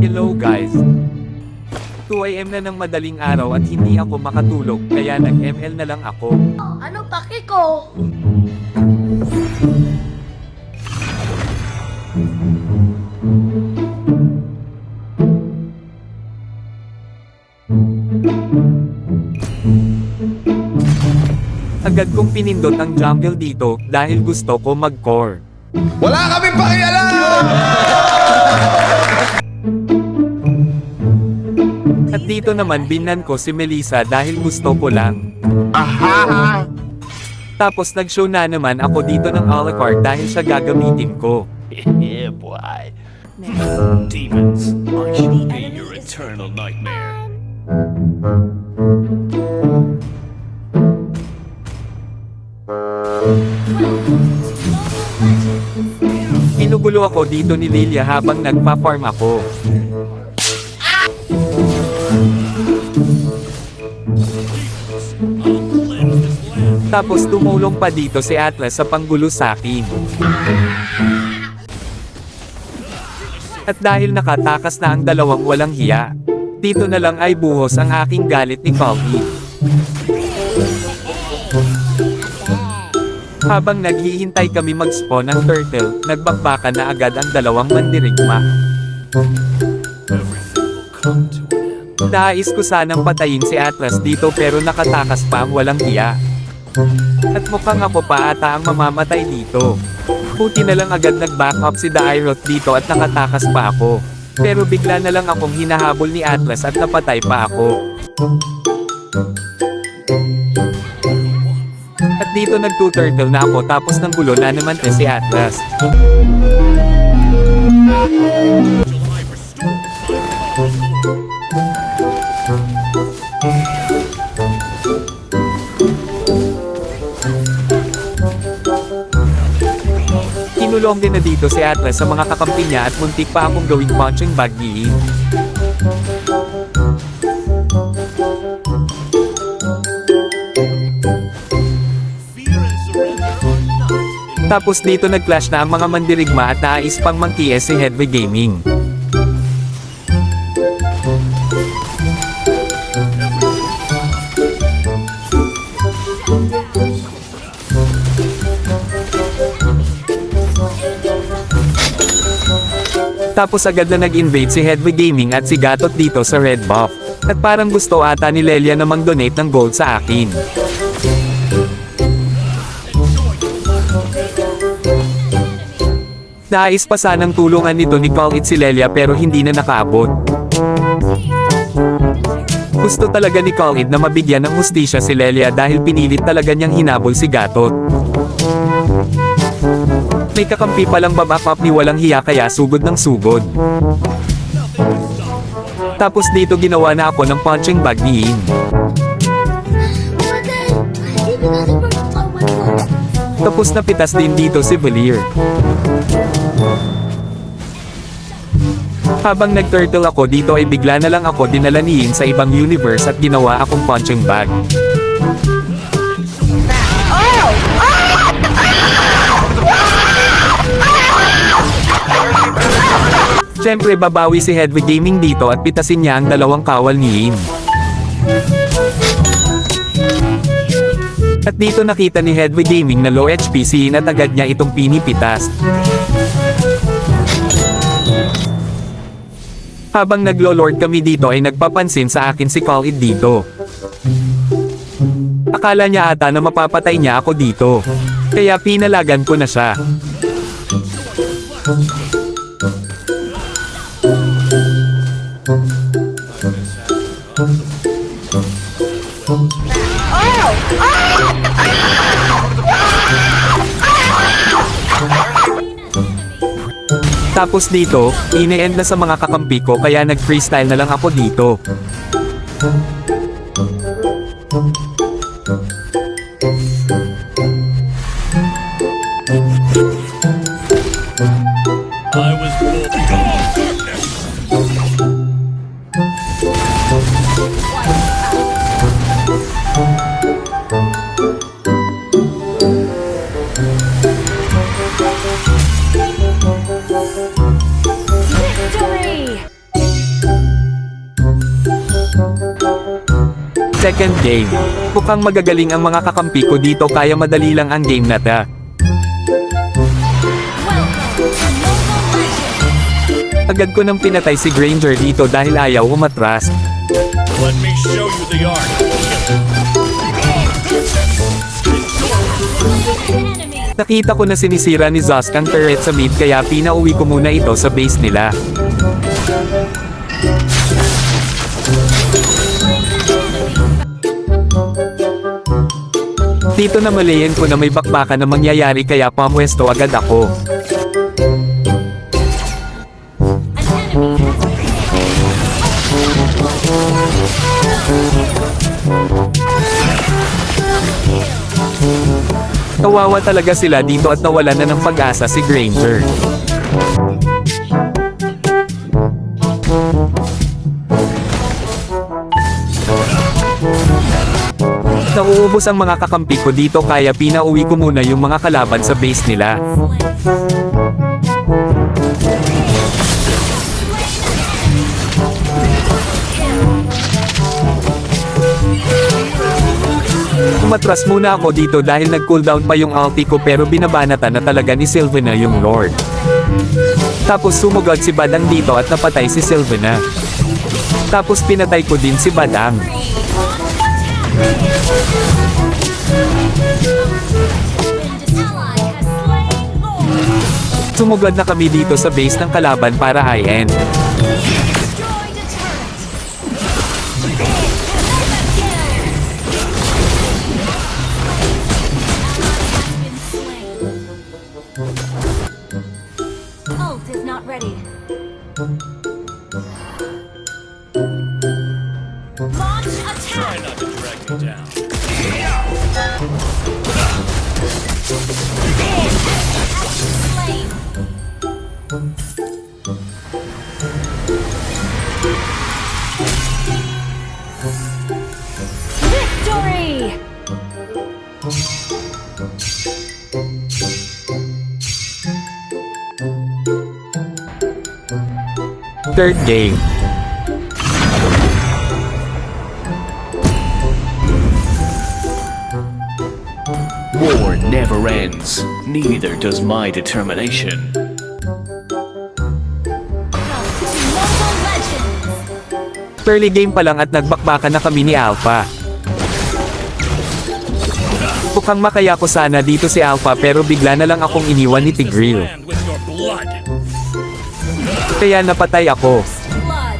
Hello guys! 2 AM na ng madaling araw at hindi ako makatulog, kaya nag-ML na lang ako. Ano paki ko? Agad kong pinindot ang jungle dito dahil gusto ko mag-core. Wala kaming pakialam! At dito naman binan ko si Melissa dahil gusto ko lang. Aha! Tapos nag-show na naman ako dito ng a la carte dahil siya gagamitin ko. Yeah, boy. Demons, I shall be your eternal nightmare. Pinugulo ako dito ni Lilia habang nagpa-farm ako. Tapos tumulong pa dito si Atlas sa panggulo sa akin. At dahil nakatakas na ang dalawang walang hiya, dito na lang ay buhos ang aking galit ni Colby. Habang naghihintay kami mag-spawn ng turtle, nagbakbakan na agad ang dalawang mandirigma. Nais ko sanang patayin si Atlas dito pero nakatakas pa ang walang hiya. At mukhang ako pa ata ang mamamatay dito. Buti na lang agad nag-back up si Dairot dito at nakatakas pa ako. Pero bigla na lang akong hinahabol ni Atlas at napatay pa ako. At dito nag-2-turtle na ako tapos nang gulo na naman si Atlas. Kinulong din na dito si Atlas sa mga kakampi niya at muntik pa akong gawing punching bag ni Ian. Tapos dito nag-clash na ang mga mandirigma at naais pang mang-TS si Headway Gaming. Tapos agad na nag-invade si Headway Gaming at si Gatot dito sa red buff. At parang gusto ata ni Lelia na mang-donate ng gold sa akin. Nais pa sanang tulungan nito ni Call It si Lelia pero hindi na nakaabot. Gusto talaga ni Call It na mabigyan ng hustisya si Lelia dahil pinilit talaga niyang hinabol si Gatot. May kakampi palang baback up ni walang hiya kaya sugod ng sugod. Tapos dito ginawa na ako ng punching bag ni Ian. Tapos napitas din dito si Valier. Habang nag-turtle ako dito ay bigla na lang ako dinala ni Ian sa ibang universe at ginawa akong punching bag. Siyempre babawi si Headway Gaming dito at pitasin niya ang dalawang kawal ni Ian. At dito nakita ni Headway Gaming na low HP si Ian at agad niya itong pinipitas. Habang naglo-lord kami dito ay nagpapansin sa akin si Call It dito. Akala niya ata na mapapatay niya ako dito. Kaya pinalagan ko na siya. Tapos dito, ini-end na sa mga kakampi ko kaya nag-freestyle na lang ako dito. I was born. Victory! Second game. Mukhang magagaling ang mga kakampi ko dito kaya madali lang ang game na ta. Agad ko nang pinatay si Granger dito dahil ayaw umatras. Let me show you the art. Nakita ko na sinisira ni Zosk ang turret sa mid kaya pinauwi ko muna ito sa base nila. Dito na malayan ko na may bakbakan na mangyayari kaya pamwesto agad ako. Kawawa talaga sila dito at nawalan na ng pag-asa si Granger. Nauubos ang mga kakampi ko dito kaya pinauwi ko muna yung mga kalaban sa base nila. Umatras muna ako dito dahil nag-cooldown pa yung ulti ko pero binabanatan na talaga ni Sylvana yung Lord. Tapos sumugod si Badang dito at napatay si Sylvana. Tapos pinatay ko din si Badang. Sumugod na kami dito sa base ng kalaban para high-end. Ult is not ready. Launch Try attack. not to drag me down. Slain. Victory! Third game. War never ends. Neither does my determination. Mobile Legends! Early game pa lang at nagbakbakan na kami ni Alpha. Mukhang makaya ko sana dito si Alpha pero bigla na lang akong iniwan ni Tigreal. Land with your blood. Kaya napatay ako. Blood.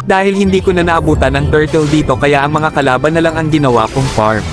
Dahil hindi ko na naabutan ang turtle dito kaya ang mga kalaban na lang ang ginawa kong farm.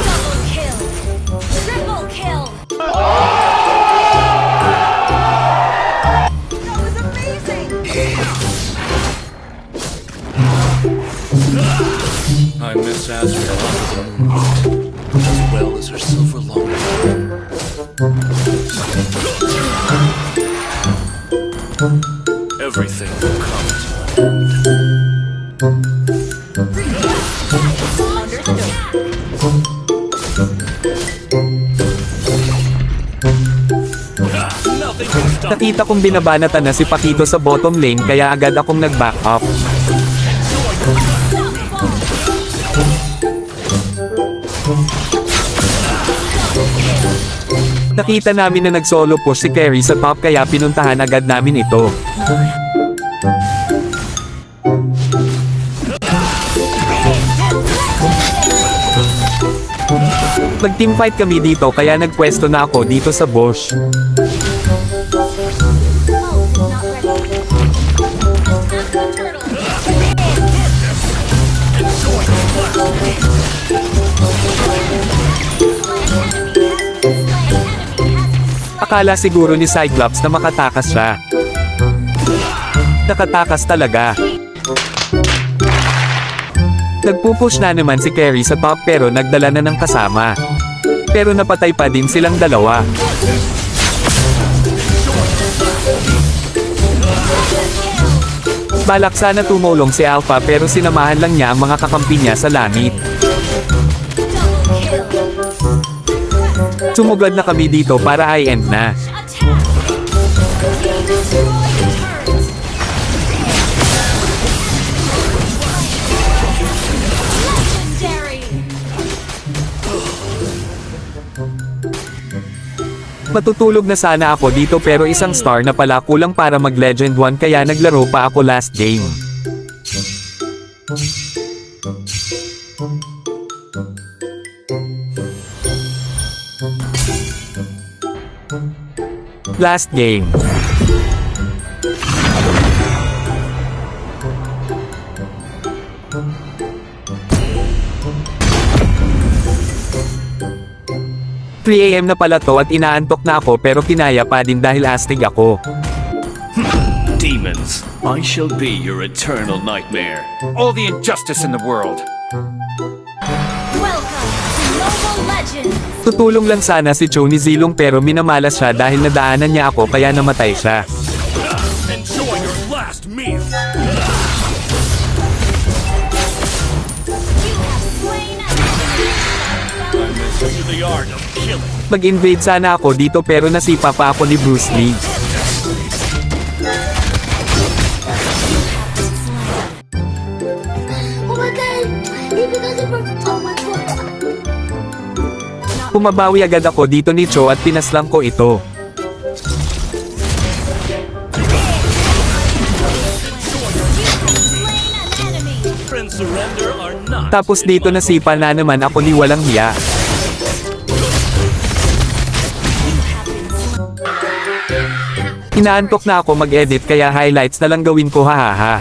Double kill. Triple kill. That was amazing. I miss Azrael as well as her silver long. Everything will come to an end. Nothing can stop. Nakita kong binabanatan na si Pakito sa bottom lane kaya agad akong nag-back up. Nakita namin na nag-solo push si Carrie sa top kaya pinuntahan agad namin ito. Nag-teamfight kami dito kaya nagpwesto na ako dito sa bush. Ult is not ready. Attack the turtle. Akala siguro ni Cyclops na makatakas siya. Nakatakas talaga. Nagpupush na naman si Carrie sa top pero nagdala na ng kasama. Pero napatay pa din silang dalawa. Balak sana tumulong si Alpha pero sinamahan lang niya ang mga kakampi niya sa langit. Sumugad na kami dito para high end na. Attack! You destroy the turret! Legendary! Matutulog na sana ako dito pero isang star na pala kulang para mag Legend 1 kaya naglaro pa ako last game. Last game. AM na pala to at inaantok na ako pero kinaya pa din dahil astig ako. Demons, I shall be your eternal nightmare. All the injustice in the world. Welcome to Mobile Legends! Tutulong lang sana si Cho ni Zilong pero minamalas siya dahil nadaanan niya ako kaya namatay siya. Enjoy your last meal. You have slain an enemy! The art of killing. Mag-invade sana ako dito pero nasipa pa ako ni Bruce Lee. Oh my god! Because of oh my god! Pumabawi agad ako dito ni Cho at pinaslang ko ito. Slain an enemy! Friends surrender or not. Tapos dito nasipa na naman ako ni walang hiya. Inaantok na ako mag-edit kaya highlights na lang gawin ko hahaha.